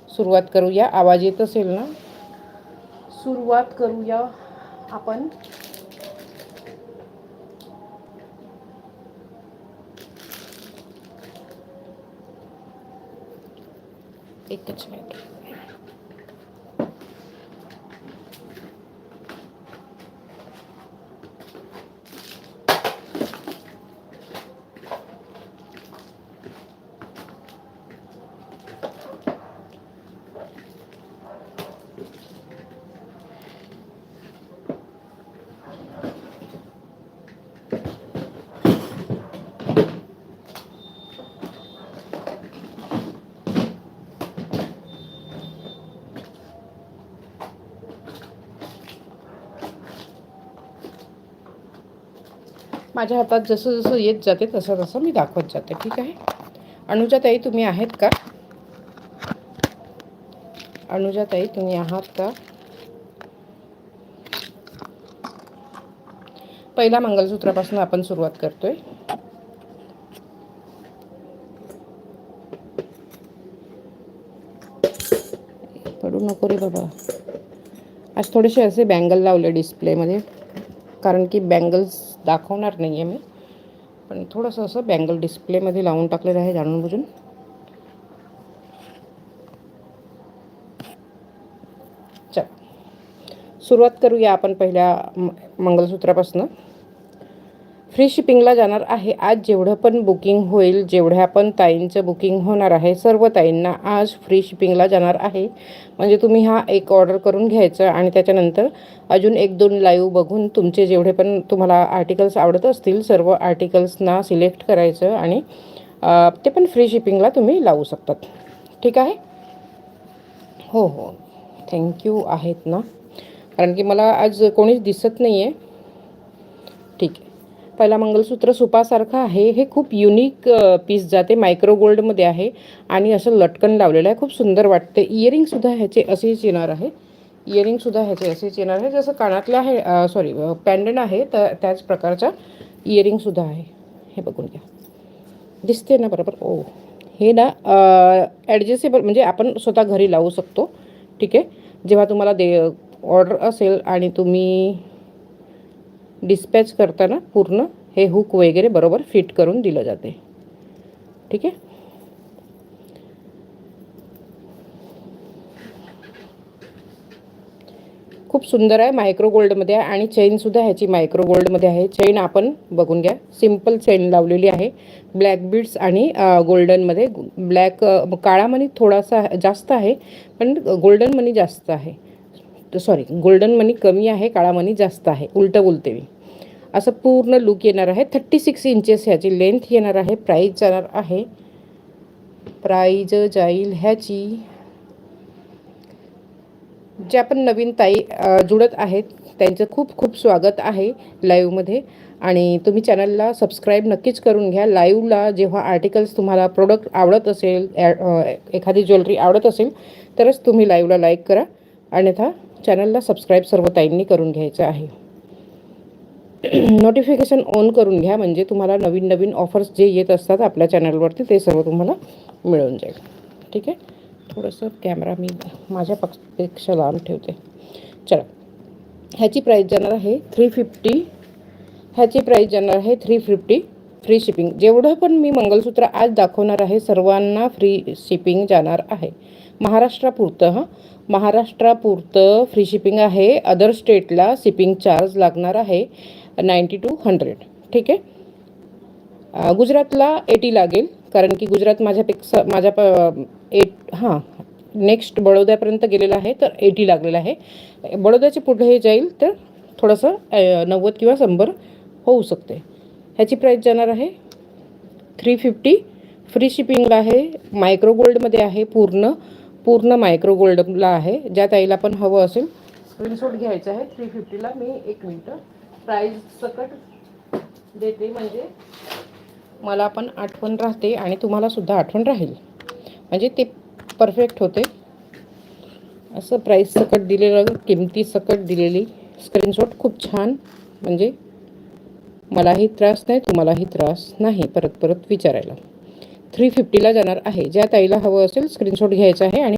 सुरुवात करूया. आवाज येत असेल ना? सुरुवात करूया आपण. एकच मिनिट. माझ्या हातात जसं जसं येत जाते तसं तसं मी दाखवत जाते. ठीक आहे. अनुजाताई तुम्ही आहेत का? अनुजाताई तुम्ही आहात का? पहिल्या मंगळसूत्रापासून आपण सुरुवात करतोय. पडू नको रे बाबा. आज थोडेसे असे बँगल लावले डिस्प्लेमध्ये, कारण की बँगल्स दाखवणार नाही आहे मी, पण थोडंसं असं बँगल डिस्प्लेमध्ये लावून टाकलेलं आहे जाणून बुजून. चल सुरुवात करूया आपण पहिल्या मंगळसूत्रापासून. फ्री शिपिंगला जाणार आहे आज. जेवढं पण बुकिंग होईल, जेवढ्या पण ताईंचं बुकिंग होणार आहे, सर्व ताईंना आज फ्री शिपिंगला जाणार आहे. म्हणजे तुम्ही हा एक ऑर्डर करून घ्यायचं आणि त्याच्यानंतर अजून 1-2 लाईव्ह बघून तुमचे जेवढे पण तुम्हाला आर्टिकल्स आवडत असतील सर्व आर्टिकल्सना सिलेक्ट करायचं आणि ते पण फ्री शिपिंगला तुम्ही लावू शकतात. ठीक आहे. हो हो, थँक्यू आहेत ना, कारण की मला आज कोणीच दिसत नाही आहे. ठीक आहे. पहिला मंगळसूत्र सुपासारखं आहे. हे खूप युनिक पीस जाते. मायक्रो गोल्डमध्ये आहे आणि असं लटकन लावलेलं आहे. खूप सुंदर वाटते. इयरिंगसुद्धा ह्याचे असेच येणार आहे. इयरिंगसुद्धा ह्याचे असेच येणार आहे. जसं कानातलं आहे, सॉरी पॅन्डन आहे, तर त्याच प्रकारचा इयरिंगसुद्धा आहे. हे बघून घ्या. दिसते ना बरोबर? ओ, हे ना ॲडजस्टेबल, म्हणजे आपण स्वतः घरी लावू शकतो. ठीक आहे. जेव्हा तुम्हाला ऑर्डर असेल आणि तुम्ही डिस्पॅच करताना पूर्ण हे हुक वगैरे बरोबर फिट करून दिलं जाते. ठीक आहे. खूप सुंदर आहे. मायक्रो गोल्डमध्ये आहे आणि चेनसुद्धा ह्याची मायक्रो गोल्डमध्ये आहे. चेन आपण बघून घ्या. सिम्पल चेन लावलेली आहे. ब्लॅक बीड्स आणि गोल्डनमध्ये. ब्लॅक काळा मनी थोडासा जास्त आहे, पण गोल्डन मनी जास्त आहे. सॉरी, गोल्डन मनी कमी आहे, काळा मनी जास्त आहे. उलटं बोलते मी. असं पूर्ण लुक येणार आहे. 36 इंचेस ह्याची लेंथ येणार आहे. प्राईज जाणार आहे, प्राईज जाईल ह्याची, ज्या पण नवीन ताई जुळत आहेत त्यांचं खूप खूप स्वागत आहे लाईव्हमध्ये. आणि तुम्ही चॅनलला सबस्क्राईब नक्कीच करून घ्या. लाईव्हला जेव्हा आर्टिकल्स तुम्हाला प्रोडक्ट आवडत असेल, एखादी ज्वेलरी आवडत असेल तरच तुम्ही लाईव्हला लाईक करा, अन्यथा चॅनलला सबस्क्राईब सर्व ताईंनी करून घ्यायचं आहे. नोटिफिकेशन ऑन करून घ्या, म्हणजे तुम्हाला नवीन नवीन ऑफर्स जे येत असतात आपल्या चॅनलवरती ते सर्व तुम्हाला मिळून जाईल. ठीक आहे. थोडंसं कॅमेरा मी माझ्यापेक्षा लांब ठेवते. चला, ह्याची प्राईस जाणार आहे 350. ह्याची प्राईस जाणार आहे 350 फ्री शिपिंग. जेवढं पण मी मंगळसूत्र आज दाखवणार आहे सर्वांना फ्री शिपिंग जाणार आहे. महाराष्ट्रापुरतं, हां, महाराष्ट्रापुरतं फ्री शिपिंग आहे. अदर स्टेटला शिपिंग चार्ज लागणार आहे 90 to 100. ठीक आहे. गुजरातला 80 लागेल, कारण की गुजरात माझ्या नेक्स्ट बडोद्यापर्यंत गेलेलं आहे, तर 80 लागलेलं आहे. बडोद्याचे पुढे हे जाईल तर थोडंसं 90 किंवा 100 होऊ शकते. ह्याची प्राईस जाणार आहे 350. फ्री शिपिंगला आहे. मायक्रो गोल्डमध्ये आहे. पूर्ण मायक्रो गोल्डला आहे. ज्या ताईला पण हवं असेल स्क्रीनशॉट घ्यायचं आहे. 350ला मी 1 मिनटं प्राईस सकट देते, म्हणजे मला पण आठवण राहते आणि तुम्हालासुद्धा आठवण राहील, म्हणजे ते परफेक्ट होते. असं प्राईस सकट दिलेलं, किमती सकट दिलेली स्क्रीनशॉट खूप छान, म्हणजे मलाही त्रास नाही, तुम्हालाही त्रास नाही परत परत विचारायला. 350ला जाणार आहे. ज्या ताईला हवं असेल स्क्रीनशॉट घ्यायचा आहे आणि